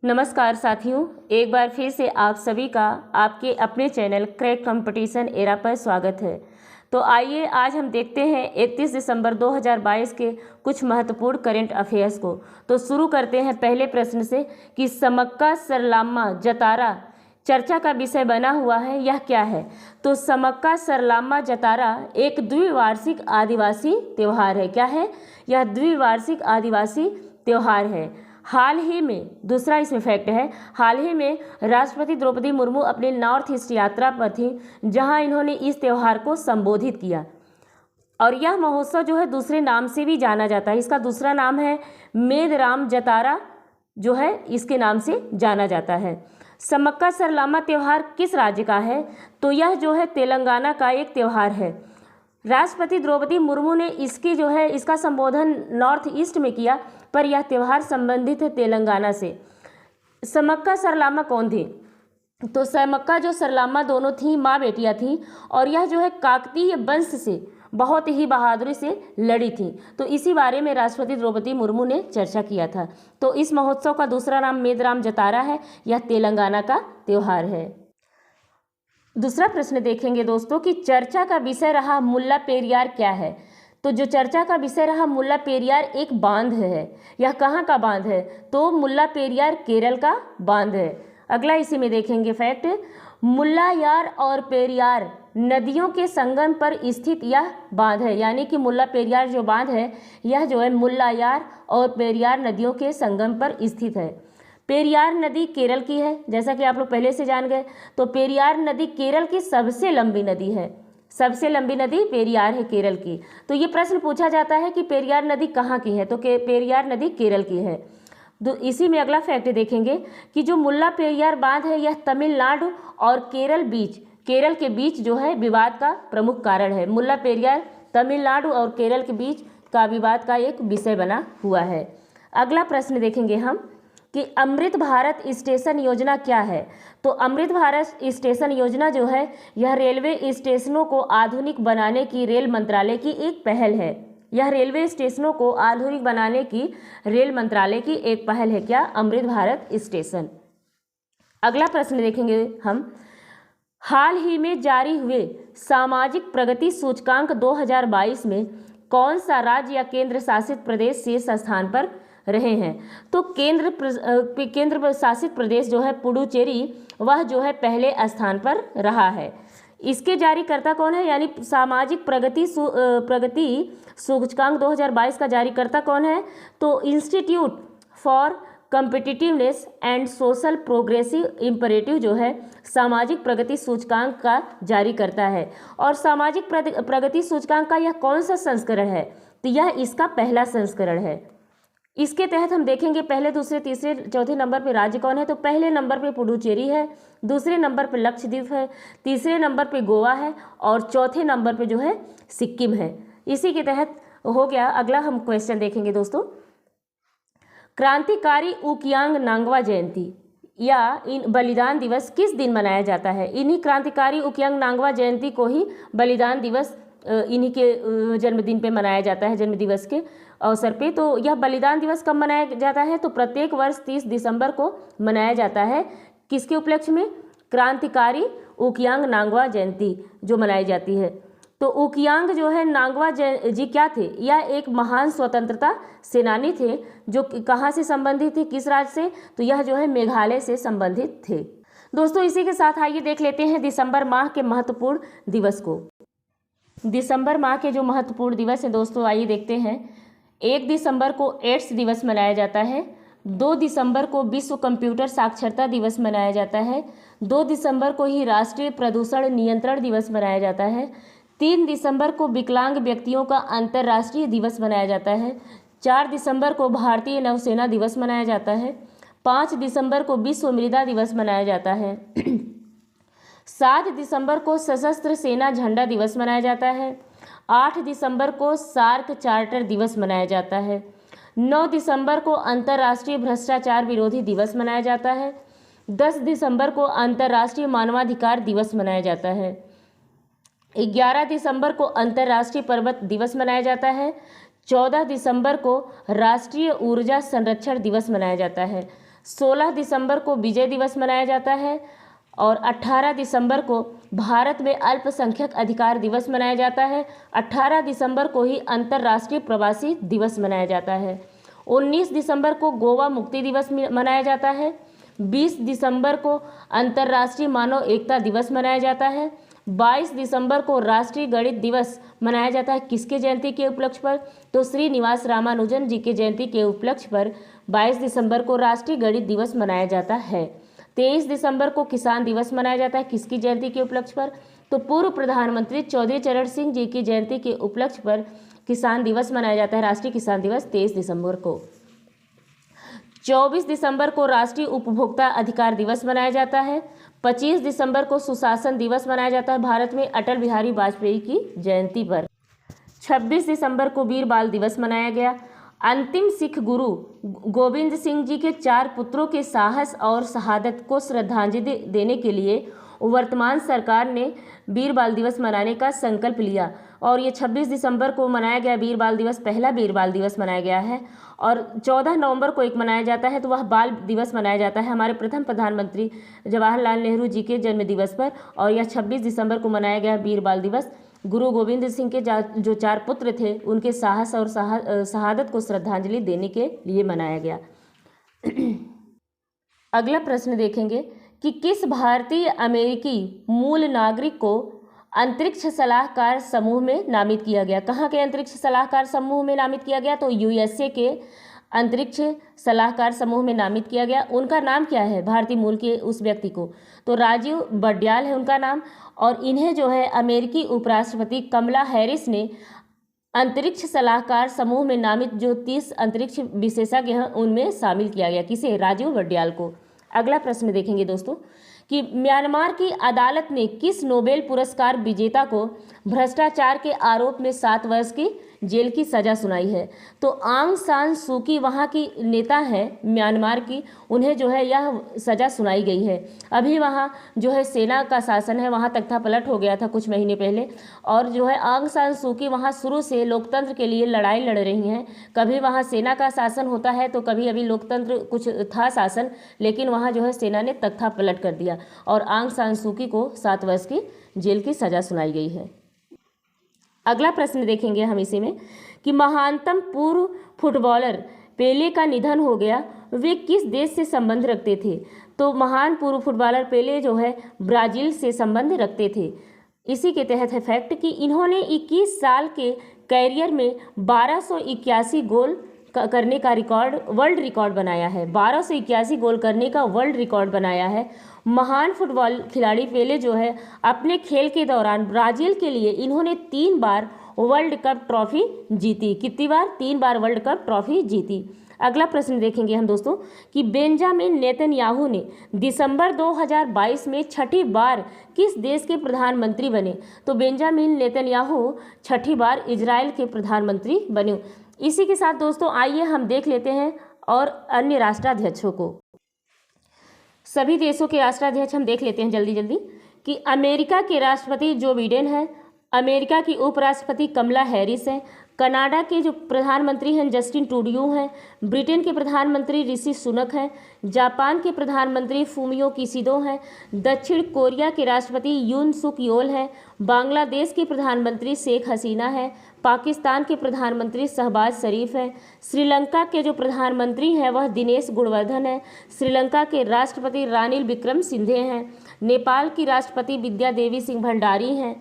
नमस्कार साथियों, एक बार फिर से आप सभी का आपके अपने चैनल क्रैक कंपटीशन एरा पर स्वागत है। तो आइए आज हम देखते हैं 31 दिसंबर 2022 के कुछ महत्वपूर्ण करंट अफेयर्स को। तो शुरू करते हैं पहले प्रश्न से कि समक्का सरलम्मा जतारा चर्चा का विषय बना हुआ है, यह क्या है? तो समक्का सरलम्मा जतारा एक द्विवार्षिक आदिवासी त्यौहार है। क्या है? यह द्विवार्षिक आदिवासी त्यौहार है। हाल ही में, दूसरा इसमें फैक्ट है, हाल ही में राष्ट्रपति द्रौपदी मुर्मू अपनी नॉर्थ ईस्ट यात्रा पर थी, जहां इन्होंने इस त्यौहार को संबोधित किया। और यह महोत्सव जो है दूसरे नाम से भी जाना जाता है। इसका दूसरा नाम है मेदराम जतारा, जो है इसके नाम से जाना जाता है। समक्का सरलम्मा त्यौहार किस राज्य का है? तो यह जो है तेलंगाना का एक त्यौहार है। राष्ट्रपति द्रौपदी मुर्मू ने इसका संबोधन नॉर्थ ईस्ट में किया, पर यह त्यौहार संबंधित है तेलंगाना से। समक्का सरलम्मा कौन थे? तो समक्का जो सरलम्मा दोनों थी, माँ बेटियाँ थी, और यह जो है काकतीय वंश से बहुत ही बहादुरी से लड़ी थी। तो इसी बारे में राष्ट्रपति द्रौपदी मुर्मू ने चर्चा किया था। तो इस महोत्सव का दूसरा नाम मेदराम जतारा है। यह तेलंगाना का त्यौहार है। दूसरा प्रश्न देखेंगे दोस्तों कि चर्चा का विषय रहा मुल्ला पेरियार क्या है? तो जो चर्चा का विषय रहा मुल्ला पेरियार एक बांध है। यह कहाँ का बांध है? तो मुल्ला पेरियार केरल का बांध है। अगला इसी में देखेंगे फैक्ट, मुल्लायार और पेरियार नदियों के संगम पर स्थित यह बांध है। यानी कि मुल्ला पेरियार जो बांध है, यह जो है मुल्लायार और पेरियार नदियों के संगम पर स्थित है। पेरियार नदी केरल की है, जैसा कि आप लोग पहले से जान गए। तो पेरियार नदी केरल की सबसे लंबी नदी है। सबसे लंबी नदी पेरियार है केरल की। तो ये प्रश्न पूछा जाता है कि पेरियार नदी कहाँ की है? तो पेरियार नदी केरल की है। तो इसी में अगला फैक्ट देखेंगे कि जो मुल्ला पेरियार बांध है, यह तमिलनाडु और केरल के बीच जो है विवाद का प्रमुख कारण है। मुल्ला पेरियार तमिलनाडु और केरल के बीच का विवाद का एक विषय बना हुआ है। अगला प्रश्न देखेंगे हम कि अमृत भारत स्टेशन योजना क्या है? तो अमृत भारत स्टेशन योजना जो है, यह रेलवे स्टेशनों को आधुनिक बनाने की रेल मंत्रालय की एक पहल है। यह रेलवे स्टेशनों को आधुनिक बनाने की रेल मंत्रालय की एक पहल है। क्या? अमृत भारत स्टेशन। अगला प्रश्न देखेंगे हम, हाल ही में जारी हुए सामाजिक प्रगति सूचकांक 2022 में कौन सा राज्य या केंद्र शासित प्रदेश शीर्ष स्थान पर रहे हैं? तो केंद्र शासित प्रदेश जो है पुडुचेरी, वह जो है पहले स्थान पर रहा है। इसके जारीकर्ता कौन है? यानी सामाजिक प्रगति सूचकांक 2022 का जारीकर्ता कौन है? तो institute for competitiveness and social progressive imperative जो है सामाजिक प्रगति सूचकांक का जारी करता है। और सामाजिक प्रगति सूचकांक का यह कौन सा संस्करण है? तो यह इसका पहला संस्करण है। इसके तहत हम देखेंगे पहले, दूसरे, तीसरे, चौथे नंबर पे राज्य कौन है? तो पहले नंबर पे पुडुचेरी है, दूसरे नंबर पे लक्षद्वीप है, तीसरे नंबर पे गोवा है, और चौथे नंबर पे जो है सिक्किम है। इसी के तहत हो गया। अगला हम क्वेश्चन देखेंगे दोस्तों, क्रांतिकारी उकियांग नांगवा जयंती या बलिदान दिवस किस दिन मनाया जाता है? इन्हीं क्रांतिकारी उकियांग नांगवा जयंती को ही बलिदान दिवस इन्हीं के जन्मदिन पे मनाया जाता है, जन्म दिवस के अवसर पे। तो यह बलिदान दिवस कब मनाया जाता है? तो प्रत्येक वर्ष 30 दिसंबर को मनाया जाता है। किसके उपलक्ष्य में? क्रांतिकारी उकियांग नांगवा जयंती जो मनाई जाती है। तो उकियांग जो है नांगवा जी क्या थे? यह एक महान स्वतंत्रता सेनानी थे, जो कहाँ से संबंधित थे, किस राज्य से? तो यह जो है मेघालय से संबंधित थे। दोस्तों इसी के साथ आइए देख लेते हैं दिसंबर माह के महत्वपूर्ण दिवस को। दिसंबर माह के जो महत्वपूर्ण दिवस है दोस्तों, आइए देखते हैं। 1 दिसंबर को एड्स दिवस मनाया जाता है। 2 दिसंबर को विश्व कंप्यूटर साक्षरता दिवस मनाया जाता है। 2 दिसंबर को ही राष्ट्रीय प्रदूषण नियंत्रण दिवस मनाया जाता है। 3 दिसंबर को विकलांग व्यक्तियों का अंतर्राष्ट्रीय दिवस मनाया जाता है। 4 दिसंबर को भारतीय नौसेना दिवस मनाया जाता है। 5 दिसंबर को विश्व मृदा दिवस मनाया जाता है। 7 दिसंबर को सशस्त्र सेना झंडा दिवस मनाया जाता है। 8 दिसंबर को सार्क चार्टर दिवस मनाया जाता है। 9 दिसंबर को अंतर्राष्ट्रीय भ्रष्टाचार विरोधी दिवस मनाया जाता है। 10 दिसंबर को अंतर्राष्ट्रीय मानवाधिकार दिवस मनाया जाता है। 11 दिसंबर को अंतर्राष्ट्रीय पर्वत दिवस मनाया जाता है। 14 दिसंबर को राष्ट्रीय ऊर्जा संरक्षण दिवस मनाया जाता है। 16 दिसंबर को विजय दिवस मनाया जाता है और 18 दिसंबर को भारत में अल्पसंख्यक अधिकार दिवस मनाया जाता है। 18 दिसंबर को ही अंतर्राष्ट्रीय प्रवासी दिवस मनाया जाता है। 19 दिसंबर को गोवा मुक्ति दिवस मनाया जाता है। 20 दिसंबर को अंतर्राष्ट्रीय मानव एकता दिवस मनाया जाता है। 22 दिसंबर को राष्ट्रीय गणित दिवस मनाया जाता है। किसके जयंती के उपलक्ष्य पर? तो श्रीनिवास रामानुजन जी के जयंती के उपलक्ष्य पर 22 दिसंबर को राष्ट्रीय गणित दिवस मनाया जाता है। 23 दिसंबर को किसान दिवस मनाया जाता है। किसकी जयंती के उपलक्ष्य पर? तो पूर्व प्रधानमंत्री चौधरी चरण सिंह जी की जयंती के उपलक्ष्य पर किसान दिवस मनाया जाता है, राष्ट्रीय किसान दिवस 23 दिसंबर को। 24 दिसंबर को राष्ट्रीय उपभोक्ता अधिकार दिवस मनाया जाता है। 25 दिसंबर को सुशासन दिवस मनाया जाता है भारत में अटल बिहारी वाजपेयी की जयंती पर। 26 दिसंबर को वीर बाल दिवस मनाया गया। अंतिम सिख गुरु गोविंद सिंह जी के 4 पुत्रों के साहस और शहादत को श्रद्धांजलि देने के लिए वर्तमान सरकार ने वीर बाल दिवस मनाने का संकल्प लिया और ये 26 दिसंबर को मनाया गया वीर बाल दिवस, पहला वीर बाल दिवस मनाया गया है। और 14 नवंबर को एक मनाया जाता है, तो वह बाल दिवस मनाया जाता है हमारे प्रथम प्रधानमंत्री जवाहरलाल नेहरू जी के जन्म दिवस पर। और यह 26 दिसंबर को मनाया गया वीर बाल दिवस। गुरु गोविंद सिंह के जो 4 पुत्र थे उनके साहस और शहादत को श्रद्धांजलि देने के लिए मनाया गया। अगला प्रश्न देखेंगे कि किस भारतीय अमेरिकी मूल नागरिक को अंतरिक्ष सलाहकार समूह में नामित किया गया? कहाँ के अंतरिक्ष सलाहकार समूह में नामित किया गया? तो यूएसए के अंतरिक्ष सलाहकार समूह में नामित किया गया। उनका नाम क्या है भारतीय मूल के उस व्यक्ति को? तो राजीव बड्याल है उनका नाम। और इन्हें जो है अमेरिकी उपराष्ट्रपति कमला हैरिस ने अंतरिक्ष सलाहकार समूह में नामित जो 30 अंतरिक्ष विशेषज्ञ हैं उनमें शामिल किया गया। किसे? राजीव बड्याल को। अगला प्रश्न देखेंगे दोस्तों कि म्यांमार की अदालत ने किस नोबेल पुरस्कार विजेता को भ्रष्टाचार के आरोप में 7 वर्ष की जेल की सज़ा सुनाई है? तो आंग सान सू की वहाँ की नेता है म्यांमार की, उन्हें जो है यह सज़ा सुनाई गई है। अभी वहाँ जो है सेना का शासन है, वहाँ तख्ता पलट हो गया था कुछ महीने पहले। और जो है आंग सान सू की वहाँ शुरू से लोकतंत्र के लिए लड़ाई लड़ रही हैं। कभी वहाँ सेना का शासन होता है तो कभी अभी लोकतंत्र कुछ था शासन, लेकिन वहाँ जो है सेना ने तख्ता पलट कर दिया और आंग सान सू की को 7 वर्ष की जेल की सज़ा सुनाई गई है। अगला प्रश्न देखेंगे हम इसी में कि महानतम पूर्व फुटबॉलर पेले का निधन हो गया, वे किस देश से संबंध रखते थे? तो महान पूर्व फुटबॉलर पेले जो है ब्राज़ील से संबंध रखते थे। इसी के तहत है फैक्ट कि इन्होंने 21 साल के कैरियर में 1281 गोल करने का वर्ल्ड रिकॉर्ड बनाया है। 1281 गोल करने का वर्ल्ड रिकॉर्ड बनाया है। महान फुटबॉल खिलाड़ी पेले जो है अपने खेल के दौरान ब्राज़ील के लिए इन्होंने 3 बार वर्ल्ड कप ट्रॉफी जीती। कितनी बार? 3 बार वर्ल्ड कप ट्रॉफी जीती। अगला प्रश्न देखेंगे हम दोस्तों कि बेंजामिन नेतन्याहू ने दिसंबर 2022 में 6ठी बार किस देश के प्रधानमंत्री बने? तो बेंजामिन नेतन्याहू 6ठी बार इजराइल के प्रधानमंत्री बने। इसी के साथ दोस्तों आइए हम देख लेते हैं और अन्य राष्ट्राध्यक्षों को। सभी देशों के राष्ट्राध्यक्ष हम देख लेते हैं जल्दी जल्दी कि अमेरिका के राष्ट्रपति जो बिडेन है, अमेरिका की उपराष्ट्रपति कमला हैरिस हैं, कनाडा के जो प्रधानमंत्री हैं जस्टिन ट्रूडियो हैं, ब्रिटेन के प्रधानमंत्री ऋषि सुनक हैं, जापान के प्रधानमंत्री फूमियो किशिडो हैं, दक्षिण कोरिया के राष्ट्रपति यून सुक योल हैं, बांग्लादेश के प्रधानमंत्री शेख हसीना हैं, पाकिस्तान के प्रधानमंत्री शहबाज शरीफ हैं, श्रीलंका के जो प्रधानमंत्री हैं वह दिनेश गुणवर्धन हैं, श्रीलंका के राष्ट्रपति रानिल विक्रमसिंघे हैं, नेपाल की राष्ट्रपति विद्या देवी सिंह भंडारी हैं,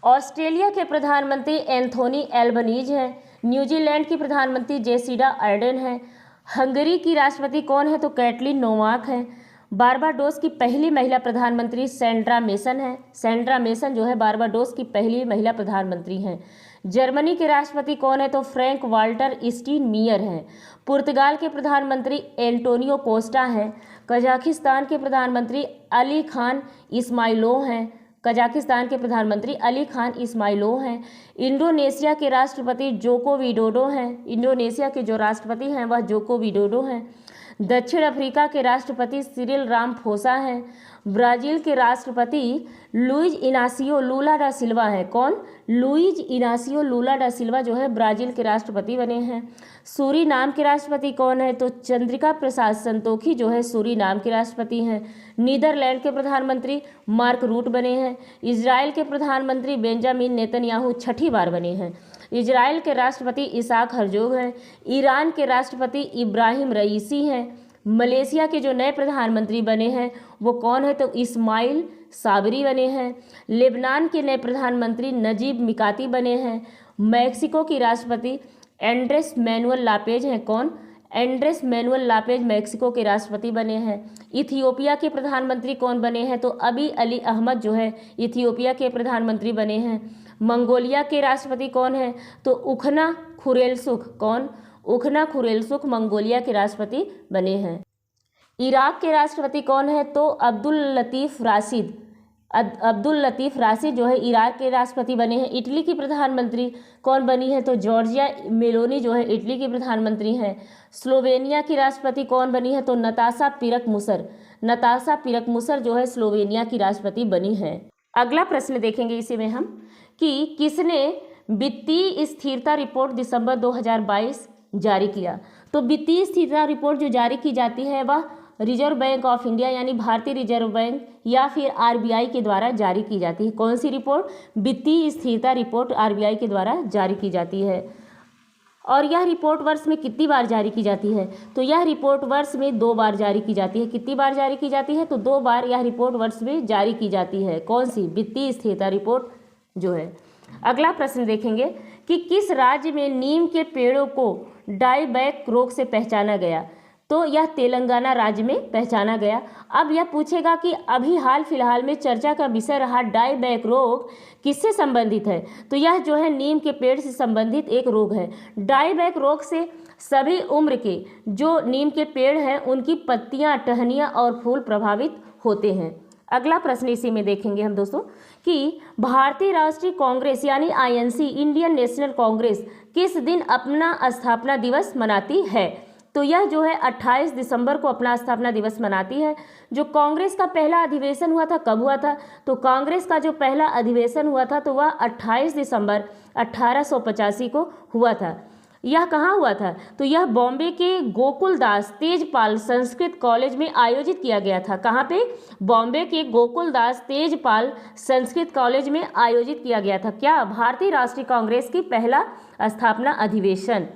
ऑस्ट्रेलिया के प्रधानमंत्री एंथोनी एल्बनीज हैं, न्यूजीलैंड की प्रधानमंत्री जेसिडा अर्डेन हैं, हंगरी की राष्ट्रपति कौन है? तो कैटलिन नोवाक हैं, बारबाडोस की पहली महिला प्रधानमंत्री सैंड्रा मेसन है। सैंड्रा मेसन जो है बारबाडोस की पहली महिला प्रधानमंत्री हैं। जर्मनी के राष्ट्रपति कौन है? तो फ्रैंक वाल्टर स्टीनमियर हैं। पुर्तगाल के प्रधानमंत्री एंटोनियो कोस्टा हैं। कजाकिस्तान के प्रधानमंत्री अली खान इस्माइलोव हैं। कजाकिस्तान के प्रधानमंत्री अली खान इस्माइलोव हैं। इंडोनेशिया के राष्ट्रपति जोको विडोडो हैं। इंडोनेशिया के जो राष्ट्रपति हैं वह जोको विडोडो हैं। दक्षिण अफ्रीका के राष्ट्रपति सिरिल रामाफोसा हैं। ब्राजील के राष्ट्रपति लुइज इनासियो लूला डा सिल्वा है। कौन? लुइज इनासियो लूला डा सिल्वा जो है ब्राजील के राष्ट्रपति बने हैं। सूरीनाम के राष्ट्रपति कौन है? तो चंद्रिका प्रसाद संतोखी जो है सूरीनाम के राष्ट्रपति हैं। नीदरलैंड के प्रधानमंत्री मार्क रूट बने हैं। इजराइल के प्रधानमंत्री बेंजामिन नेतन्याहू छठी बार बने हैं। इजराइल के राष्ट्रपति इसाक हरजोग हैं। ईरान के राष्ट्रपति इब्राहिम रईसी हैं। मलेशिया के जो नए प्रधानमंत्री बने हैं वो कौन है? तो इस्माइल साबरी बने हैं। लेबनान के नए प्रधानमंत्री नजीब मिकाती बने हैं। मैक्सिको की राष्ट्रपति एंड्रेस मैनुअल लापेज हैं। कौन? एंड्रेस मैनुअल लापेज मैक्सिको के राष्ट्रपति बने हैं। इथियोपिया के प्रधानमंत्री कौन बने हैं? तो अबी अली अहमद जो है इथियोपिया के प्रधानमंत्री बने हैं। मंगोलिया के राष्ट्रपति कौन है? तो उखना खुरेलसुख। कौन? उखना खुरेलसुख मंगोलिया के राष्ट्रपति बने हैं। इराक के राष्ट्रपति कौन है? तो अब्दुल लतीफ़ राशिद जो है इराक के राष्ट्रपति बने हैं। इटली की प्रधानमंत्री कौन बनी है? तो जॉर्जिया मेलोनी जो है इटली की प्रधानमंत्री हैं। स्लोवेनिया की राष्ट्रपति कौन बनी है? तो नताशा पिरकमुसर जो है स्लोवेनिया की राष्ट्रपति बनी है। अगला प्रश्न देखेंगे इसी में हम कि किसने वित्तीय स्थिरता रिपोर्ट दिसंबर 2022 जारी किया? तो वित्तीय स्थिरता रिपोर्ट जो जारी की जाती है वह रिजर्व बैंक ऑफ इंडिया यानी भारतीय रिजर्व बैंक या फिर आरबीआई के द्वारा जारी की जाती है। कौन सी रिपोर्ट? वित्तीय स्थिरता रिपोर्ट आरबीआई के द्वारा जारी की जाती है। और यह रिपोर्ट वर्ष में कितनी बार जारी की जाती है? तो यह रिपोर्ट वर्ष में 2 बार जारी की जाती है। कितनी बार जारी की जाती है? तो 2 बार यह रिपोर्ट वर्ष में जारी की जाती है। कौन सी? वित्तीय स्थिरता रिपोर्ट जो है। अगला प्रश्न देखेंगे कि किस राज्य में नीम के पेड़ों को डाईबैक रोग से पहचाना गया? तो यह तेलंगाना राज्य में पहचाना गया। अब यह पूछेगा कि अभी हाल फिलहाल में चर्चा का विषय रहा डाईबैक रोग किससे संबंधित है? तो यह जो है नीम के पेड़ से संबंधित एक रोग है। डाईबैक रोग से सभी उम्र के जो नीम के पेड़ हैं उनकी पत्तियां, टहनियां और फूल प्रभावित होते हैं। अगला प्रश्न इसी में देखेंगे हम दोस्तों कि भारतीय राष्ट्रीय कांग्रेस यानी आईएनसी इंडियन नेशनल कांग्रेस किस दिन अपना स्थापना दिवस मनाती है? तो यह जो है 28 दिसंबर को अपना स्थापना दिवस मनाती है। जो कांग्रेस का पहला अधिवेशन हुआ था कब हुआ था? तो कांग्रेस का जो पहला अधिवेशन हुआ था तो वह 28 दिसंबर 1885 को हुआ था। यह कहाँ हुआ था? तो यह बॉम्बे के गोकुलदास तेजपाल संस्कृत कॉलेज में आयोजित किया गया था। कहाँ पे? बॉम्बे के गोकुलदास तेजपाल संस्कृत कॉलेज में आयोजित किया गया था। क्या? भारतीय राष्ट्रीय कांग्रेस की पहला स्थापना अधिवेशन।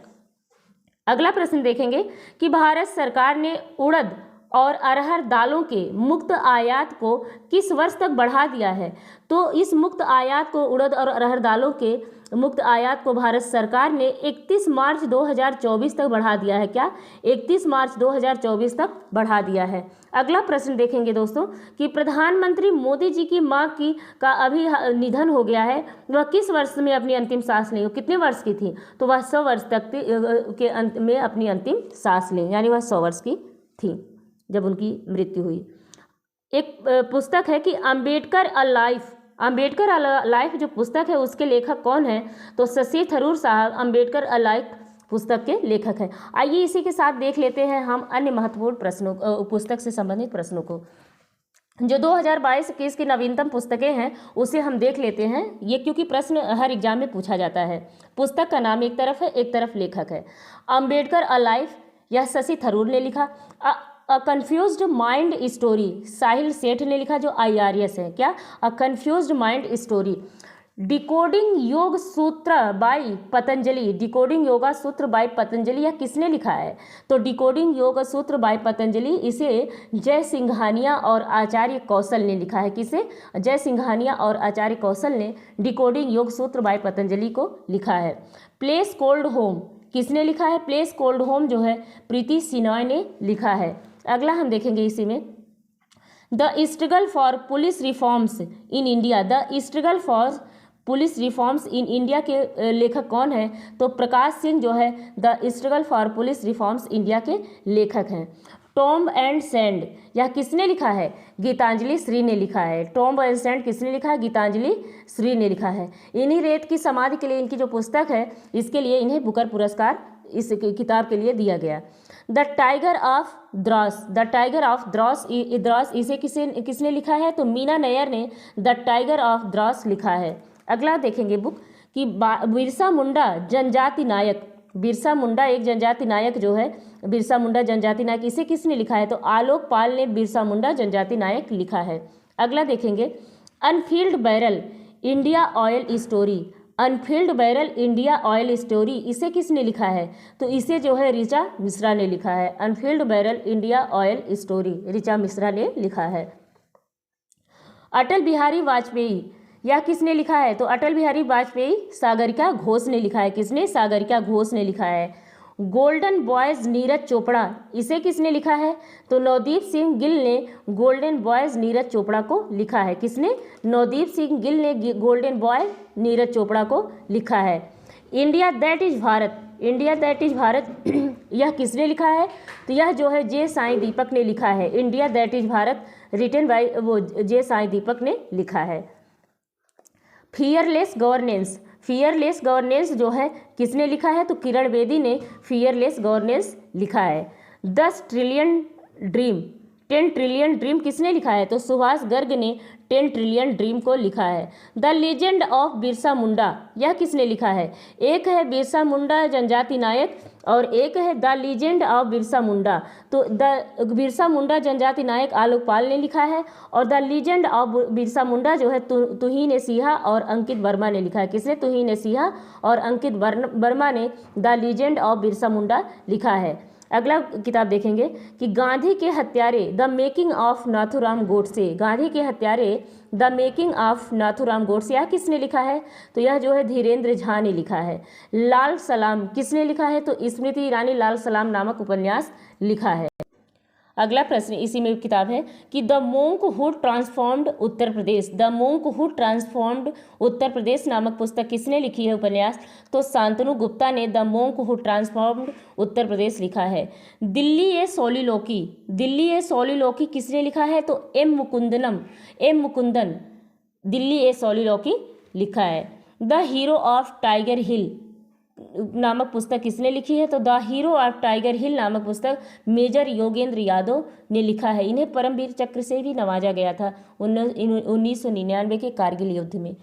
अगला प्रश्न देखेंगे कि भारत सरकार ने उड़द और अरहर दालों के मुक्त आयात को किस वर्ष तक बढ़ा दिया है? तो इस मुक्त आयात को उड़द और अरहर दालों के मुक्त आयात को भारत सरकार ने 31 मार्च 2024 तक बढ़ा दिया है। क्या? 31 मार्च 2024 तक बढ़ा दिया है। अगला प्रश्न देखेंगे दोस्तों कि प्रधानमंत्री मोदी जी की मां का अभी निधन हो गया है। वह किस वर्ष में अपनी अंतिम सांस ली? कितने वर्ष की थी? तो वह 100 वर्ष तक के अंत में अपनी अंतिम सांस ली, यानी वह 100 वर्ष की थी जब उनकी मृत्यु हुई। एक पुस्तक है कि अम्बेडकर अ लाइफ जो पुस्तक है उसके लेखक कौन है? तो शशि थरूर साहब अम्बेडकर अ लाइफ पुस्तक के लेखक हैं। आइए इसी के साथ देख लेते हैं हम अन्य महत्वपूर्ण प्रश्नों पुस्तक से संबंधित प्रश्नों को। जो 2022-21 की नवीनतम पुस्तकें हैं उसे हम देख लेते हैं। ये क्योंकि प्रश्न हर एग्जाम में पूछा जाता है। पुस्तक का नाम एक तरफ है, एक तरफ लेखक है। अम्बेडकर अ लाइफ यह शशि थरूर ने लिखा। अ कन्फ्यूज्ड माइंड स्टोरी साहिल सेठ ने लिखा जो IRS है। क्या? अ कन्फ्यूज्ड माइंड स्टोरी। डिकोडिंग योग सूत्र बाय पतंजलि, डिकोडिंग योगा सूत्र बाय पतंजलि यह किसने लिखा है? तो डिकोडिंग योग सूत्र बाय पतंजलि इसे जय सिंघानिया और आचार्य कौशल ने लिखा है। किसे? जय सिंघानिया और आचार्य कौशल ने डिकोडिंग योग सूत्र बाय पतंजलि को लिखा है। प्लेस कोल्ड होम किसने लिखा है? प्लेस कोल्ड होम जो है प्रीति सिनॉय ने लिखा है। अगला हम देखेंगे इसी में the struggle for police reforms in India. The struggle for police reforms in India के लेखक कौन है? तो प्रकाश सिंह जो है the struggle for police reforms India के लेखक हैं। टॉम्ब एंड सैंड यह किसने लिखा है? गीतांजलि श्री ने लिखा है। टॉम्ब एंड सैंड किसने लिखा है? गीतांजलि श्री ने लिखा है। इन्हीं रेत की समाधि के लिए इनकी जो पुस्तक है इसके लिए इन्हें बुकर पुरस्कार इस किताब के लिए दिया गया। The tiger of Dras, the tiger of Dras इसे किसने लिखा है? तो मीना नैयर ने द टाइगर ऑफ द्रास लिखा है। अगला देखेंगे बुक कि बिरसा मुंडा जनजाति नायक, बिरसा मुंडा एक जनजाति नायक जो है, बिरसा मुंडा जनजाति नायक, इसे किसने लिखा है? तो आलोक पाल ने बिरसा मुंडा जनजाति नायक लिखा है। अगला देखेंगे unfilled barrel India oil story, unfilled barrel India oil story इसे किसने लिखा है? तो इसे जो है ऋचा मिश्रा ने लिखा है। Unfilled barrel India oil story Richa Mishra ने लिखा है। अटल बिहारी वाजपेयी यह किसने लिखा है? तो अटल बिहारी वाजपेयी सागरिका घोष ने लिखा है। किसने? सागरिका घोष ने लिखा है। गोल्डन बॉयज नीरज चोपड़ा इसे किसने लिखा है? तो नवदीप सिंह गिल ने गोल्डन बॉयज नीरज चोपड़ा को लिखा है। किसने? नवदीप सिंह गिल ने गोल्डन बॉय नीरज चोपड़ा को लिखा है। India that is Bharat, India that is Bharat यह किसने लिखा है? तो यह जो है जे साईं दीपक ने लिखा है। India that is Bharat written by वो जे साईं दीपक ने लिखा है। फियरलेस गवर्नेंस, फियरलेस गवर्नेंस जो है किसने लिखा है? तो किरण बेदी ने फियरलेस गवर्नेंस लिखा है। 10 ट्रिलियन ड्रीम, 10 ट्रिलियन ड्रीम किसने लिखा है? तो सुभाष गर्ग ने 10 ट्रिलियन ड्रीम को लिखा है। The legend of Birsa Munda यह किसने लिखा है? एक है बिरसा मुंडा जनजाति नायक और एक है the legend of Birsa Munda. तो द बिरसा मुंडा जनजाति नायक आलोक पाल ने लिखा है और the legend of Birsa Munda जो है तुहीन सिन्हा और अंकित वर्मा ने लिखा है। किसने? तुहीन सिन्हा और अंकित वर्मा ने the legend of Birsa Munda लिखा है। अगला किताब देखेंगे कि गांधी के हत्यारे the making of Nathuram Godse, Gandhi के हत्यारे the making of Nathuram Godse यह किसने लिखा है? तो यह जो है धीरेन्द्र झा ने लिखा है। लाल सलाम किसने लिखा है? तो स्मृति ईरानी लाल सलाम नामक उपन्यास लिखा है। अगला प्रश्न इसी में किताब है कि the monk who transformed Uttar Pradesh, the monk who transformed Uttar Pradesh नामक पुस्तक किसने लिखी है उपन्यास? तो शांतनु गुप्ता ने the monk who transformed Uttar प्रदेश लिखा है। दिल्ली ए सोलिलोकी, दिल्ली ए सोलिलोकी किसने लिखा है? तो एम मुकुंदन दिल्ली ए सोलिलोकी लिखा है। द हीरो ऑफ टाइगर हिल नामक पुस्तक किसने लिखी है? तो द हीरो ऑफ टाइगर हिल नामक पुस्तक मेजर योगेंद्र यादव ने लिखा है। इन्हें परमवीर चक्र से भी नवाजा गया था 1999 के कारगिल युद्ध में।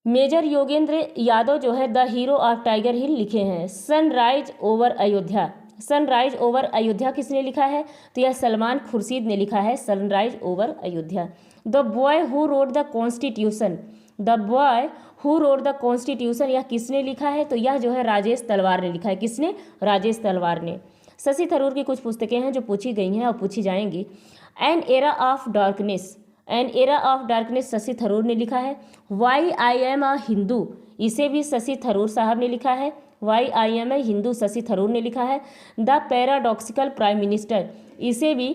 मेजर योगेंद्र यादव जो है द हीरो ऑफ टाइगर हिल लिखे हैं। Sunrise over Ayodhya, sunrise over Ayodhya किसने लिखा है? तो यह सलमान खुर्शीद ने लिखा है sunrise over Ayodhya. The boy who wrote the constitution, the boy who wrote the constitution यह किसने लिखा है? तो यह जो है राजेश तलवार ने लिखा है। किसने? राजेश तलवार ने। शशि थरूर की कुछ पुस्तकें हैं जो पूछी गई हैं और पूछी जाएंगी। An era of darkness, an era of darkness Shashi Tharoor ने लिखा है। Why I am a Hindu इसे भी शशि थरूर साहब ने लिखा है। Why I am a Hindu Shashi Tharoor ने लिखा है। द पैराडॉक्सिकल प्राइम मिनिस्टर इसे भी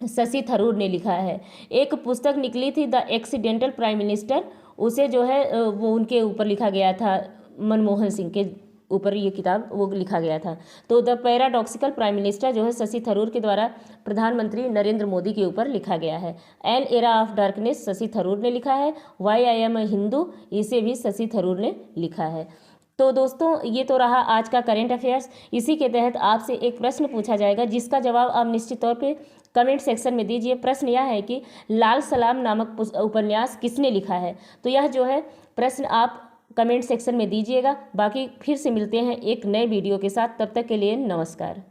शशि थरूर ने लिखा है। एक पुस्तक निकली थी द एक्सीडेंटल प्राइम मिनिस्टर, उसे जो है वो उनके ऊपर लिखा गया था, मनमोहन सिंह के ऊपर ये किताब वो लिखा गया था। तो द पैराडॉक्सिकल प्राइम मिनिस्टर जो है शशि थरूर के द्वारा प्रधानमंत्री नरेंद्र मोदी के ऊपर लिखा गया है। An era of darkness Shashi Tharoor ने लिखा है। Why I am a Hindu इसे भी शशि थरूर ने लिखा है। तो दोस्तों ये तो रहा आज का करेंट अफेयर्स। इसी के तहत आपसे एक प्रश्न पूछा जाएगा जिसका जवाब आप निश्चित तौर पे कमेंट सेक्शन में दीजिए। प्रश्न यह है कि लाल सलाम नामक उपन्यास किसने लिखा है? तो यह जो है प्रश्न आप कमेंट सेक्शन में दीजिएगा। बाकी फिर से मिलते हैं एक नए वीडियो के साथ, तब तक के लिए नमस्कार।